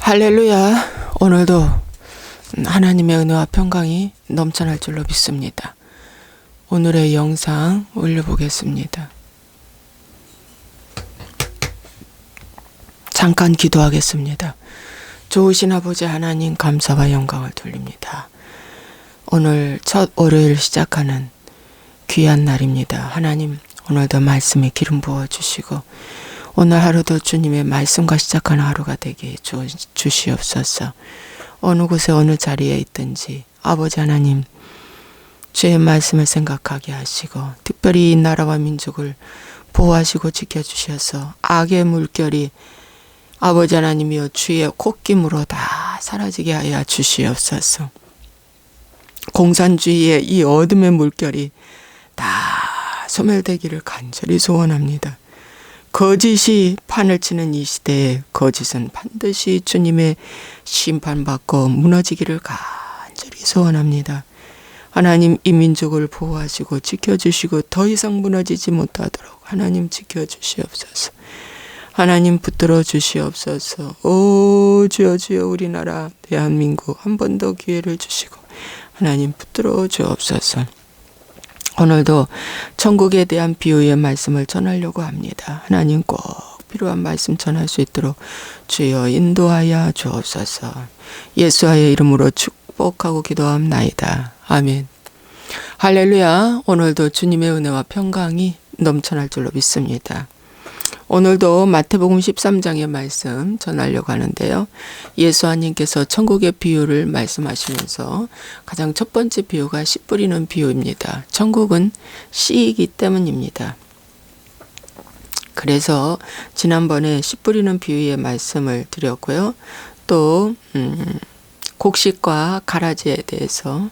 할렐루야. 오늘도 하나님의 은혜와 평강이 넘쳐날 줄로 믿습니다. 오늘의 영상 올려보겠습니다. 잠깐 기도하겠습니다. 좋으신 아버지 하나님, 감사와 영광을 돌립니다. 오늘 첫 월요일 시작하는 귀한 날입니다. 하나님, 오늘도 말씀에 기름 부어주시고 오늘 하루도 주님의 말씀과 시작하는 하루가 되게 주시옵소서. 어느 곳에 어느 자리에 있든지 아버지 하나님, 주의 말씀을 생각하게 하시고 특별히 이 나라와 민족을 보호하시고 지켜주셔서 악의 물결이 아버지 하나님이여 주의 콧김으로 다 사라지게 하여 주시옵소서. 공산주의의 이 어둠의 물결이 다 소멸되기를 간절히 소원합니다. 거짓이 판을 치는 이 시대에 거짓은 반드시 주님의 심판받고 무너지기를 간절히 소원합니다. 하나님, 이 민족을 보호하시고 지켜주시고 더 이상 무너지지 못하도록 하나님 지켜주시옵소서. 하나님 붙들어 주시옵소서. 오 주여 주여, 우리나라 대한민국 한 번 더 기회를 주시고 하나님 붙들어 주옵소서. 오늘도 천국에 대한 비유의 말씀을 전하려고 합니다. 하나님, 꼭 필요한 말씀 전할 수 있도록 주여 인도하여 주옵소서. 예수와의 이름으로 축복하고 기도합나이다. 아멘. 할렐루야. 오늘도 주님의 은혜와 평강이 넘쳐날 줄로 믿습니다. 오늘도 마태복음 13장의 말씀 전하려고 하는데요. 예수님께서 천국의 비유를 말씀하시면서 가장 첫 번째 비유가 씨 뿌리는 비유입니다. 천국은 씨이기 때문입니다. 그래서 지난번에 씨 뿌리는 비유의 말씀을 드렸고요. 또 곡식과 가라지에 대해서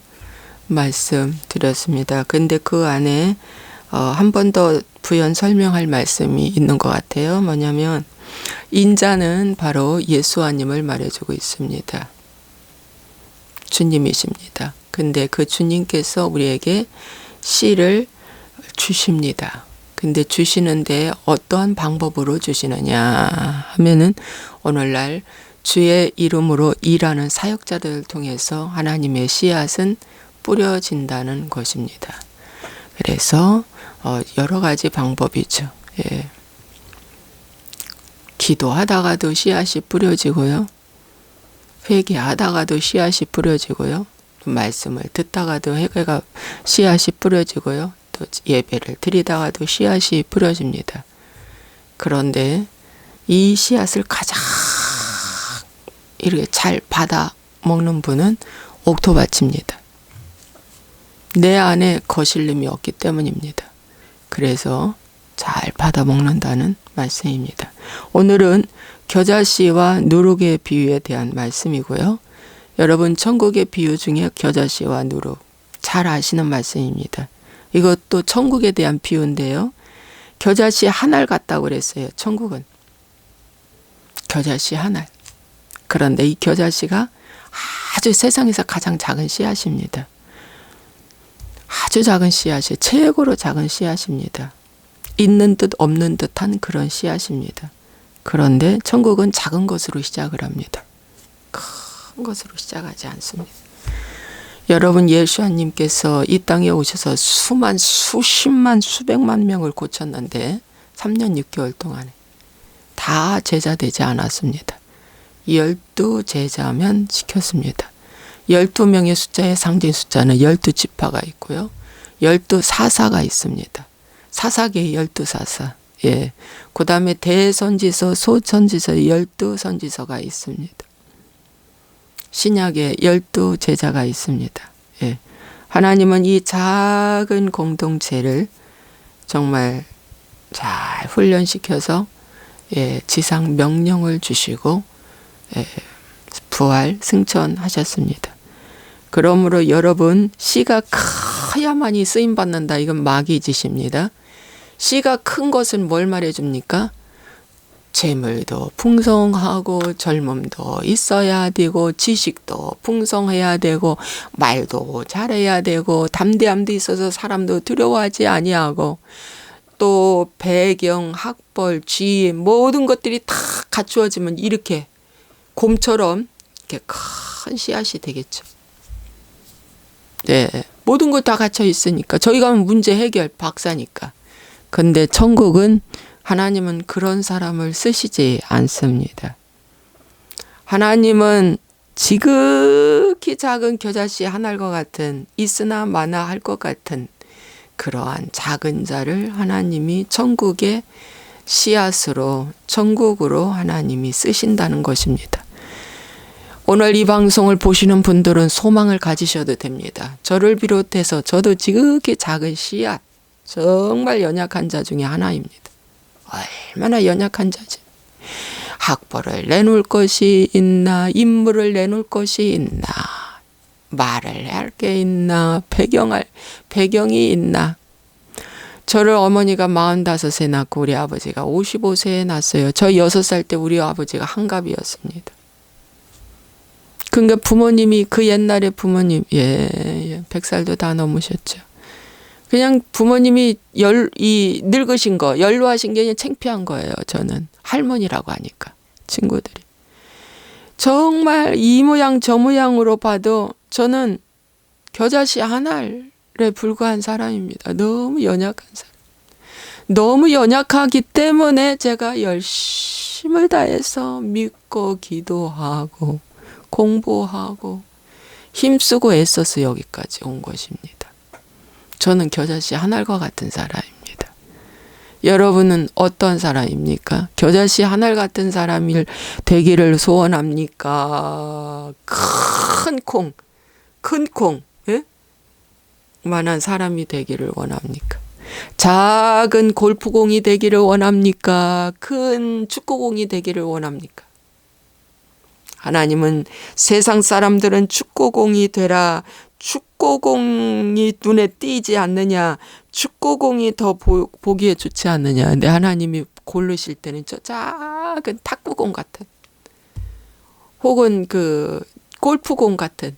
말씀드렸습니다. 근데 그 안에 한 번 더 부연 설명할 말씀이 있는 것 같아요. 뭐냐면 인자는 바로 예수님을 말해주고 있습니다. 주님이십니다. 근데 그 주님께서 우리에게 씨를 주십니다. 근데 주시는데 어떠한 방법으로 주시느냐 하면은 오늘날 주의 이름으로 일하는 사역자들을 통해서 하나님의 씨앗은 뿌려진다는 것입니다. 그래서 여러 가지 방법이죠. 예. 기도하다가도 씨앗이 뿌려지고요. 회개하다가도 씨앗이 뿌려지고요. 또 말씀을 듣다가도 씨앗이 뿌려지고요. 또 예배를 드리다가도 씨앗이 뿌려집니다. 그런데 이 씨앗을 가장 이렇게 잘 받아 먹는 분은 옥토밭입니다. 내 안에 거슬림이 없기 때문입니다. 그래서 잘 받아 먹는다는 말씀입니다. 오늘은 겨자씨와 누룩의 비유에 대한 말씀이고요. 여러분, 천국의 비유 중에 겨자씨와 누룩 잘 아시는 말씀입니다. 이것도 천국에 대한 비유인데요. 겨자씨 한 알 같다고 그랬어요. 천국은 겨자씨 한 알. 그런데 이 겨자씨가 아주 세상에서 가장 작은 씨앗입니다. 아주 작은 씨앗이 최고로 작은 씨앗입니다. 있는 듯 없는 듯한 그런 씨앗입니다. 그런데 천국은 작은 것으로 시작을 합니다. 큰 것으로 시작하지 않습니다. 여러분, 예수님께서 이 땅에 오셔서 수십만 수백만 명을 고쳤는데 3년 6개월 동안에 다 제자 되지 않았습니다. 12제자면 시켰습니다. 12명의 숫자의 상징 숫자는 12지파가 있고요. 12사사가 있습니다. 사사계의 12사사. 예. 그 다음에 대선지서, 소선지서 12선지서가 있습니다. 신약에 12제자가 있습니다. 예. 하나님은 이 작은 공동체를 정말 잘 훈련시켜서 지상 명령을 주시고 부활 승천하셨습니다. 그러므로 여러분, 씨가 커야만이 쓰임받는다. 이건 마귀 짓입니다. 씨가 큰 것은 뭘 말해줍니까? 재물도 풍성하고 젊음도 있어야 되고 지식도 풍성해야 되고 말도 잘해야 되고 담대함도 있어서 사람도 두려워하지 아니하고 또 배경, 학벌, 지혜 모든 것들이 다 갖추어지면 이렇게 곰처럼 이렇게 큰 씨앗이 되겠죠. 네, 모든 것 다 갖춰 있으니까 저희 가면 문제 해결 박사니까. 근데 천국은 하나님은 그런 사람을 쓰시지 않습니다. 하나님은 지극히 작은 겨자씨 하나과 같은 있으나 마나 할 것 같은 그러한 작은 자를 하나님이 천국의 씨앗으로 천국으로 하나님이 쓰신다는 것입니다. 오늘 이 방송을 보시는 분들은 소망을 가지셔도 됩니다. 저를 비롯해서 저도 지극히 작은 씨앗, 정말 연약한 자 중에 하나입니다. 얼마나 연약한 자지. 학벌을 내놓을 것이 있나, 인물을 내놓을 것이 있나, 말을 할 게 있나, 배경이 있나. 저를 어머니가 45세 낳고 우리 아버지가 55세에 낳았어요. 저 6살 때 우리 아버지가 한갑이었습니다. 그러니까 부모님이 그 옛날에 부모님 100살도 다 넘으셨죠. 그냥 부모님이 늙으신 거, 연로하신 게 그냥 창피한 거예요. 저는 할머니라고 하니까 친구들이. 정말 이 모양 저 모양으로 봐도 저는 겨자씨 한 알에 불과한 사람입니다. 너무 연약한 사람. 너무 연약하기 때문에 제가 열심을 다해서 믿고 기도하고 공부하고 힘쓰고 애써서 여기까지 온 것입니다. 저는 겨자씨 한 알과 같은 사람입니다. 여러분은 어떤 사람입니까? 겨자씨 한 알 같은 사람이 되기를 소원합니까? 큰 콩, 예? 만한 사람이 되기를 원합니까? 작은 골프공이 되기를 원합니까? 큰 축구공이 되기를 원합니까? 하나님은 세상 사람들은 축구공이 되라. 축구공이 눈에 띄지 않느냐. 축구공이 더 보기에 좋지 않느냐. 근데 하나님이 고르실 때는 저 작은 탁구공 같은 혹은 그 골프공 같은.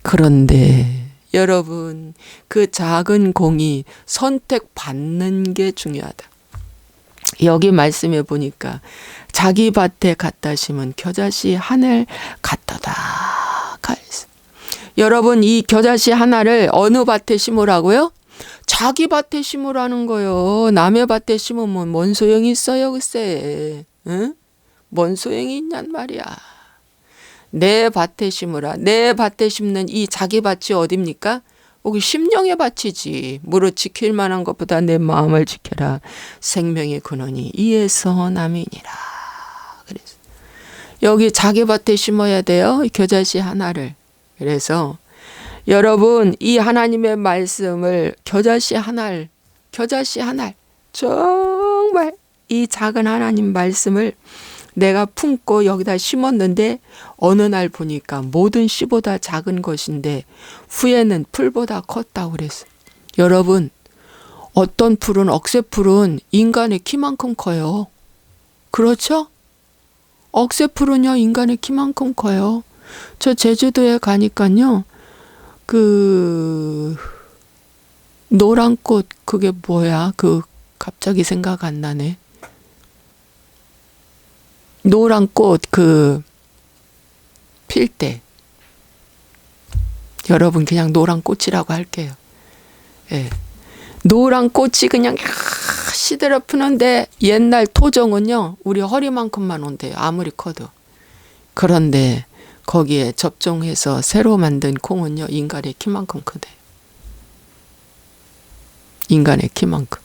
그런데 여러분 그 작은 공이 선택받는 게 중요하다. 여기 말씀해 보니까 자기 밭에 갖다 심은 겨자씨 하늘 갖다다. 여러분 이 겨자씨 하나를 어느 밭에 심으라고요? 자기 밭에 심으라는 거요. 남의 밭에 심으면 뭔 소용이 있어요 글쎄. 응? 뭔 소용이 있냔 말이야. 내 밭에 심으라. 내 밭에 심는 이 자기 밭이 어딥니까? 여기 심령의 밭이지. 무릇 지킬 만한 것보다 내 마음을 지켜라. 생명의 근원이 이에서 남이니라. 그래서 여기 자기 밭에 심어야 돼요. 겨자씨 하나를. 그래서 여러분 이 하나님의 말씀을 겨자씨 한 알 정말 이 작은 하나님 말씀을 내가 품고 여기다 심었는데 어느 날 보니까 모든 씨보다 작은 것인데 후에는 풀보다 컸다고 그랬어요. 여러분 어떤 풀은 억새풀은 인간의 키만큼 커요. 그렇죠? 억새풀은요 인간의 키만큼 커요. 저 제주도에 가니까요 그 노란 꽃 그게 뭐야? 그 갑자기 생각 안 나네. 노란 꽃 그 필 때 여러분 그냥 노란 꽃이라고 할게요. 예. 노란 꽃이 그냥 시들어 푸는데 옛날 토종은요 우리 허리만큼만 온대요. 아무리 커도. 그런데 거기에 접종해서 새로 만든 콩은요 인간의 키만큼 크대요. 인간의 키만큼.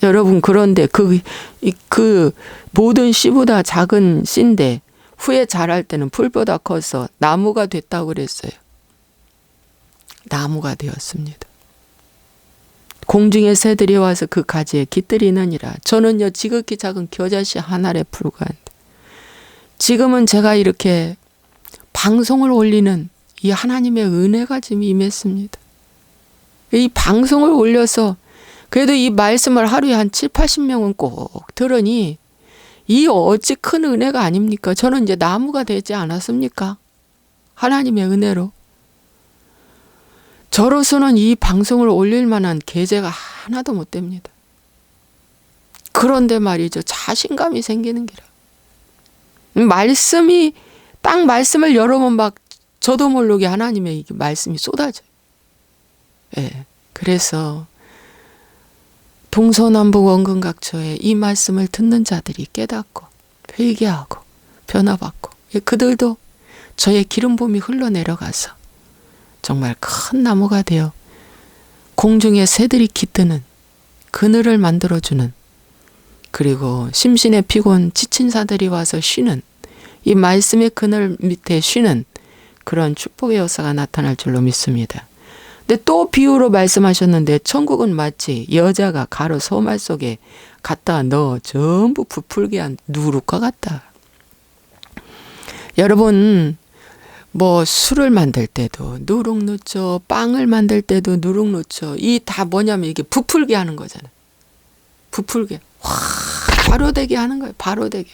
여러분 그런데 그 모든 씨보다 작은 씨인데 후에 자랄 때는 풀보다 커서 나무가 됐다고 그랬어요. 나무가 되었습니다. 공중의 새들이 와서 그 가지에 깃들이느니라. 저는요 지극히 작은 겨자씨 한 알에 불과한데 지금은 제가 이렇게 방송을 올리는 이 하나님의 은혜가 지금 임했습니다. 이 방송을 올려서 그래도 이 말씀을 하루에 한 7, 80명은 꼭 들으니 이 어찌 큰 은혜가 아닙니까? 저는 이제 나무가 되지 않았습니까? 하나님의 은혜로. 저로서는 이 방송을 올릴 만한 계제가 하나도 못 됩니다. 그런데 말이죠. 자신감이 생기는 기라. 말씀이 딱 말씀을 열어보면 막 저도 모르게 하나님의 이 말씀이 쏟아져요. 예. 그래서 동서남북 원근각처에 이 말씀을 듣는 자들이 깨닫고 회개하고 변화받고 그들도 저의 기름붐이 흘러내려가서 정말 큰 나무가 되어 공중에 새들이 깃드는 그늘을 만들어주는, 그리고 심신의 피곤 지친 자들이 와서 쉬는, 이 말씀의 그늘 밑에 쉬는 그런 축복의 역사가 나타날 줄로 믿습니다. 근데 또 비유로 말씀하셨는데 천국은 마치 여자가 가로 소말 속에 갖다 넣어 전부 부풀게 한 누룩과 같다. 여러분, 뭐 술을 만들 때도 누룩 넣죠. 빵을 만들 때도 누룩 넣죠. 이 다 뭐냐면 이게 부풀게 하는 거잖아요. 부풀게. 바로 되게 하는 거예요. 바로 되게.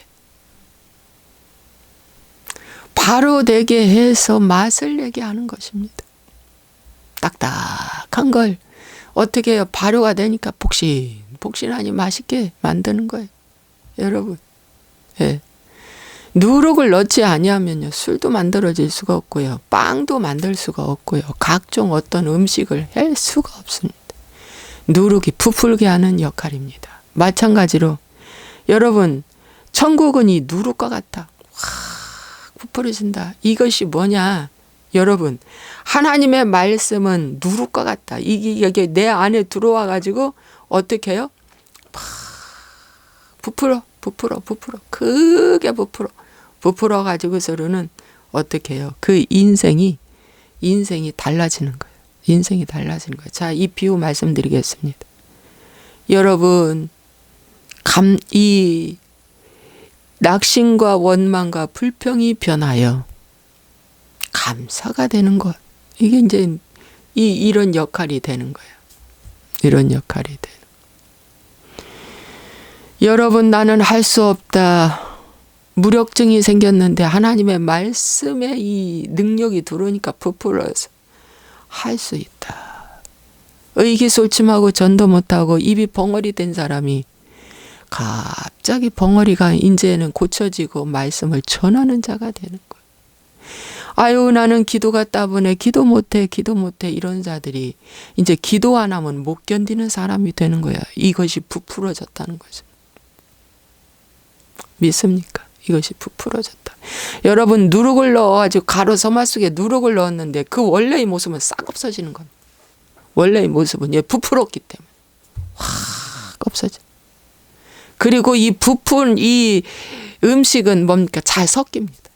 바로 되게 해서 맛을 내게 하는 것입니다. 딱딱한 걸 어떻게 해요? 발효가 되니까 폭신하니 맛있게 만드는 거예요. 여러분. 예. 누룩을 넣지 아니하면요, 술도 만들어질 수가 없고요, 빵도 만들 수가 없고요, 각종 어떤 음식을 할 수가 없습니다. 누룩이 부풀게 하는 역할입니다. 마찬가지로 여러분, 천국은 이 누룩과 같아. 확 부풀어진다. 이것이 뭐냐? 여러분, 하나님의 말씀은 누룩과 같다. 이게 내 안에 들어와 가지고 어떻게 해요? 막 부풀어. 크게 부풀어 가지고서는 어떻게 해요? 그 인생이 달라지는 거예요. 인생이 달라지는 거예요. 자, 이 비유 말씀드리겠습니다. 여러분, 이 낙심과 원망과 불평이 변하여 감사가 되는 것. 이게 이제 이런 역할이 되는 거예요. 이런 역할이 되는. 여러분, 나는 할 수 없다. 무력증이 생겼는데 하나님의 말씀에 이 능력이 들어오니까 부풀어서 할 수 있다. 의기소침하고 전도 못하고 입이 벙어리 된 사람이 갑자기 벙어리가 이제는 고쳐지고 말씀을 전하는 자가 되는 거예요. 아유, 나는 기도가 따분해, 기도 못해 이런 자들이 이제 기도 안 하면 못 견디는 사람이 되는 거야. 이것이 부풀어졌다는 거죠. 믿습니까? 이것이 부풀어졌다. 여러분, 누룩을 넣어가지고 가로 서말 속에 누룩을 넣었는데 그 원래의 모습은 싹 없어지는 겁니다. 원래의 모습은 부풀었기 때문에 확 없어져. 그리고 이 부푼 이 음식은 뭡니까? 잘 섞입니다.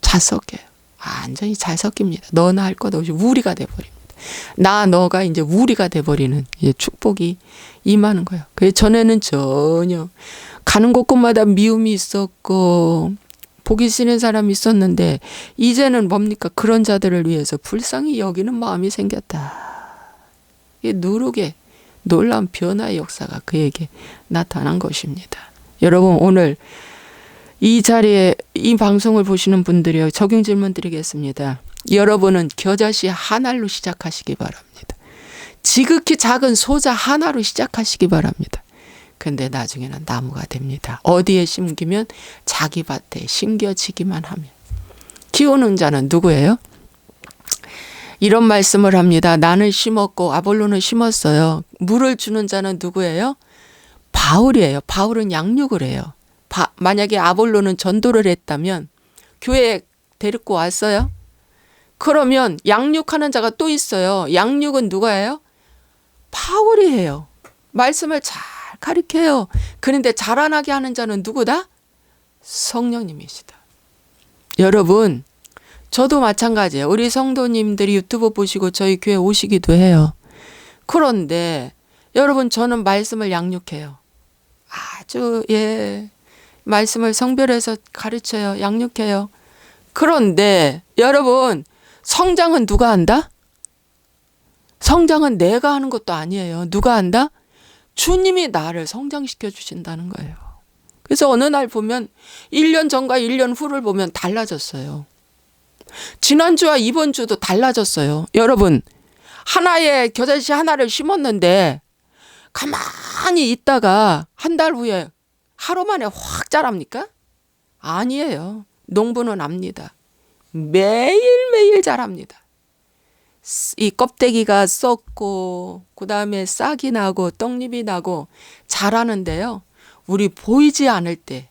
잘 섞여요. 완전히 잘 섞입니다. 너나 할 것 없이 우리가 돼버립니다. 너가 이제 우리가 돼버리는 이제 축복이 임하는 거예요. 그래서 전에는 전혀 가는 곳곳마다 미움이 있었고 보기 싫은 사람이 있었는데 이제는 뭡니까? 그런 자들을 위해서 불쌍히 여기는 마음이 생겼다. 이 누룩의 놀라운 변화의 역사가 그에게 나타난 것입니다. 여러분, 오늘 이 자리에 이 방송을 보시는 분들이요, 적용 질문 드리겠습니다. 여러분은 겨자씨 하나로 시작하시기 바랍니다. 지극히 작은 소자 하나로 시작하시기 바랍니다. 근데 나중에는 나무가 됩니다. 어디에 심기면? 자기 밭에 심겨지기만 하면. 키우는 자는 누구예요? 이런 말씀을 합니다. 나는 심었고 아볼로는 심었어요. 물을 주는 자는 누구예요? 바울이에요. 바울은 양육을 해요. 만약에 아볼로는 전도를 했다면 교회에 데리고 왔어요? 그러면 양육하는 자가 또 있어요. 양육은 누가 해요? 바울이 해요. 말씀을 잘 가르쳐요. 그런데 자라나게 하는 자는 누구다? 성령님이시다. 여러분, 저도 마찬가지예요. 우리 성도님들이 유튜브 보시고 저희 교회 오시기도 해요. 그런데 여러분, 저는 말씀을 양육해요. 아주 말씀을 성별해서 가르쳐요. 양육해요. 그런데 여러분, 성장은 누가 한다? 성장은 내가 하는 것도 아니에요. 누가 한다? 주님이 나를 성장시켜 주신다는 거예요. 그래서 어느 날 보면 1년 전과 1년 후를 보면 달라졌어요. 지난주와 이번 주도 달라졌어요. 여러분, 하나의 겨자씨 하나를 심었는데 가만히 있다가 한 달 후에 하루 만에 확 자랍니까? 아니에요. 농부는 압니다. 매일매일 자랍니다. 이 껍데기가 썩고 그 다음에 싹이 나고 떡잎이 나고 자라는데요. 우리 보이지 않을 때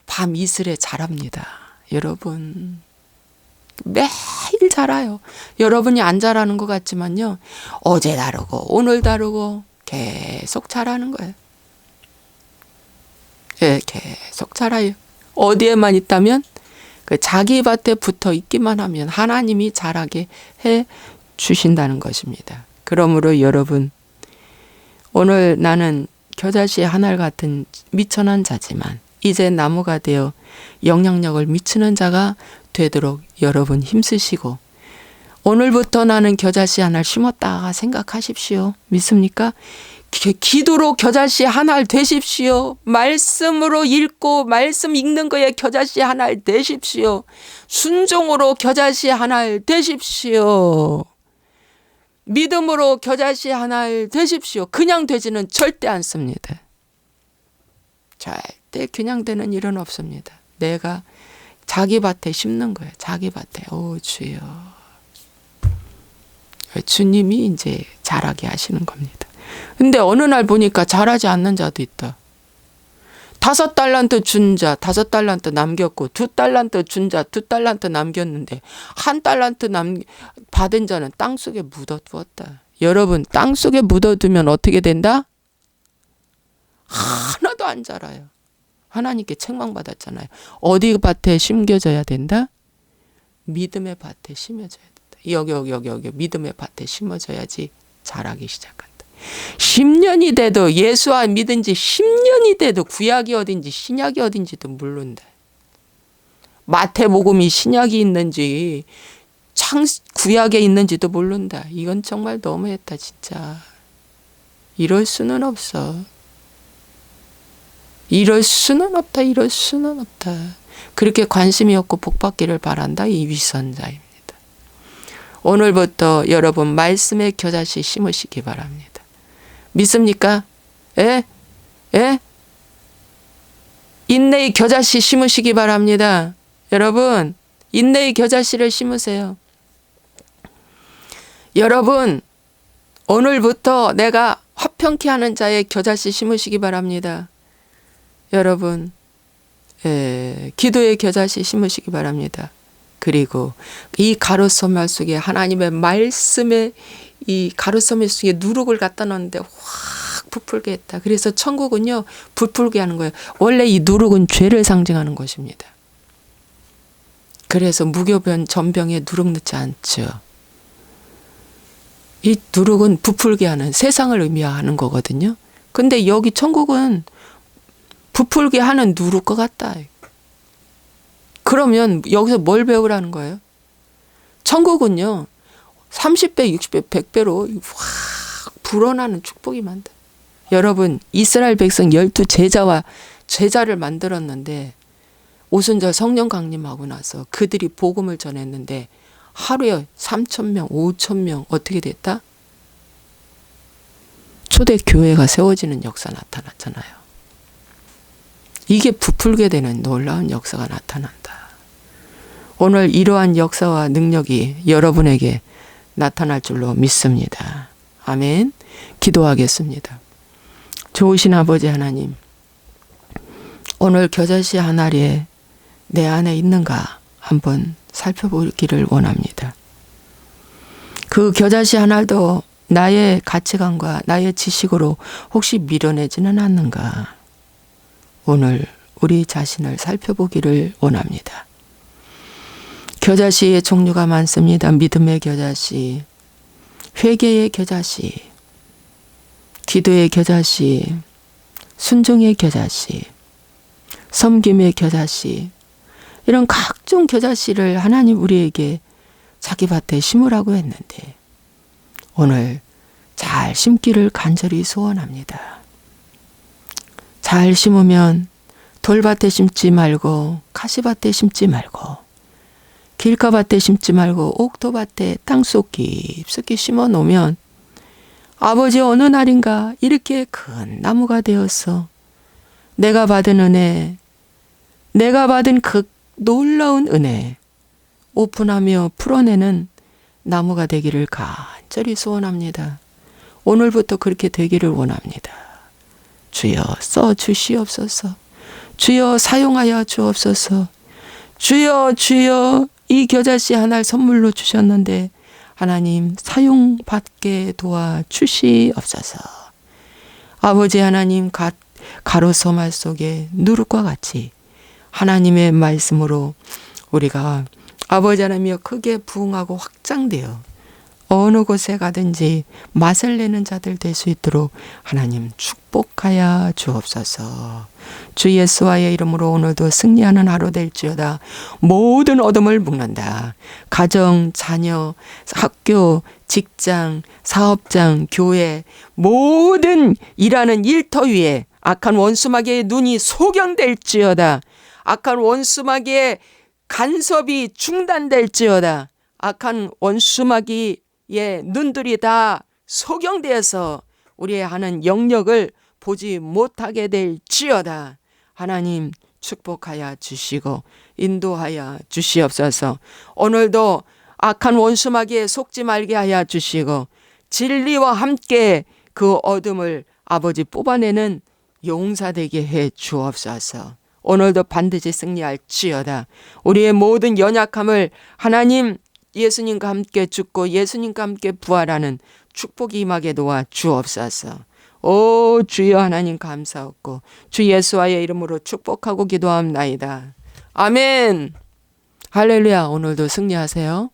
밤 이슬에 자랍니다. 여러분 매일 자라요. 여러분이 안 자라는 것 같지만요. 어제 다르고 오늘 다르고 계속 자라는 거예요. 예, 계속 자라요. 어디에만 있다면 그 자기 밭에 붙어 있기만 하면 하나님이 자라게 해 주신다는 것입니다. 그러므로 여러분 오늘 나는 겨자씨 하늘 같은 미천한 자지만 이제 나무가 되어 영향력을 미치는 자가 되도록 여러분 힘쓰시고 오늘부터 나는 겨자씨 하나 심었다 생각하십시오. 믿습니까? 기도로 겨자씨 하나 되십시오. 말씀으로 읽고 말씀 읽는 거에 겨자씨 하나 되십시오. 순종으로 겨자씨 하나 되십시오. 믿음으로 겨자씨 하나 되십시오. 그냥 되지는 절대 않습니다. 절대 그냥 되는 일은 없습니다. 내가 자기 밭에 심는 거예요. 자기 밭에. 오 주여. 주님이 이제 자라게 하시는 겁니다. 근데 어느 날 보니까 자라지 않는 자도 있다. 5달란트 준 자 5달란트 남겼고 2달란트 준 자 2달란트 남겼는데 1달란트 받은 자는 땅속에 묻어두었다. 여러분 땅속에 묻어두면 어떻게 된다? 하나도 안 자라요. 하나님께 책망받았잖아요. 어디 밭에 심겨져야 된다? 믿음의 밭에 심어져야 된다. 여기 믿음의 밭에 심어져야지 자라기 시작한다. 10년이 돼도 예수와 믿은 지 10년이 돼도 구약이 어딘지 신약이 어딘지도 모른다. 마태복음이 신약이 있는지 구약에 있는지도 모른다. 이건 정말 너무했다 진짜. 이럴 수는 없어. 이럴 수는 없다. 이럴 수는 없다. 그렇게 관심이 없고 복받기를 바란다. 이 위선자입니다. 오늘부터 여러분 말씀의 겨자씨 심으시기 바랍니다. 믿습니까? 예? 예? 인내의 겨자씨 심으시기 바랍니다. 여러분 인내의 겨자씨를 심으세요. 여러분 오늘부터 내가 화평케 하는 자의 겨자씨 심으시기 바랍니다. 여러분 기도의 겨자씨 심으시기 바랍니다. 그리고 이 가로소멸 속에 하나님의 말씀에 이 가로소멸 속에 누룩을 갖다 놓는데 확 부풀게 했다. 그래서 천국은요 부풀게 하는 거예요. 원래 이 누룩은 죄를 상징하는 것입니다. 그래서 무교변 전병에 누룩 넣지 않죠. 이 누룩은 부풀게 하는 세상을 의미하는 거거든요. 근데 여기 천국은 부풀게 하는 누룩과 같다. 그러면 여기서 뭘 배우라는 거예요? 천국은요 30배, 60배, 100배로 확 불어나는 축복이 많다. 여러분 이스라엘 백성 12제자와 제자를 만들었는데 오순절 성령 강림하고 나서 그들이 복음을 전했는데 하루에 3,000명, 5,000명 어떻게 됐다? 초대 교회가 세워지는 역사 나타났잖아요. 이게 부풀게 되는 놀라운 역사가 나타난다. 오늘 이러한 역사와 능력이 여러분에게 나타날 줄로 믿습니다. 아멘. 기도하겠습니다. 좋으신 아버지 하나님, 오늘 겨자씨 하나리에 내 안에 있는가 한번 살펴보기를 원합니다. 그 겨자씨 하나도 나의 가치관과 나의 지식으로 혹시 밀어내지는 않는가? 오늘 우리 자신을 살펴보기를 원합니다. 겨자씨의 종류가 많습니다. 믿음의 겨자씨, 회개의 겨자씨, 기도의 겨자씨, 순종의 겨자씨, 섬김의 겨자씨, 이런 각종 겨자씨를 하나님 우리에게 자기 밭에 심으라고 했는데 오늘 잘 심기를 간절히 소원합니다. 잘 심으면 돌밭에 심지 말고 가시밭에 심지 말고 길가밭에 심지 말고 옥토밭에 땅속 깊숙이 심어 놓으면 아버지 어느 날인가 이렇게 큰 나무가 되어서 내가 받은 은혜 내가 받은 그 놀라운 은혜 오픈하며 풀어내는 나무가 되기를 간절히 소원합니다. 오늘부터 그렇게 되기를 원합니다. 주여 써 주시옵소서. 주여 사용하여 주옵소서. 주여 주여 이 겨자씨 하나를 선물로 주셨는데 하나님 사용받게 도와주시옵소서. 아버지 하나님 가로서말 속에 누룩과 같이 하나님의 말씀으로 우리가 아버지 하나님이여 크게 부흥하고 확장되어 어느 곳에 가든지 맛을 내는 자들 될 수 있도록 하나님 축복하여 주옵소서. 주 예수와의 이름으로 오늘도 승리하는 하루 될지어다. 모든 어둠을 묶는다. 가정, 자녀, 학교, 직장, 사업장, 교회 모든 일하는 일터 위에 악한 원수마귀의 눈이 소경될지어다. 악한 원수마귀의 간섭이 중단될지어다. 악한 원수마귀의 눈들이 다 소경되어서 우리의 하는 영역을 보지 못하게 될지어다. 하나님 축복하여 주시고 인도하여 주시옵소서. 오늘도 악한 원수마귀에 속지 말게 하여 주시고 진리와 함께 그 어둠을 아버지 뽑아내는 용사되게 해 주옵소서. 오늘도 반드시 승리할지어다. 우리의 모든 연약함을 하나님 예수님과 함께 죽고 예수님과 함께 부활하는 축복이 임하게 도와 주옵소서. 오 주여 하나님 감사하고 주 예수와의 이름으로 축복하고 기도합나이다. 아멘. 할렐루야. 오늘도 승리하세요.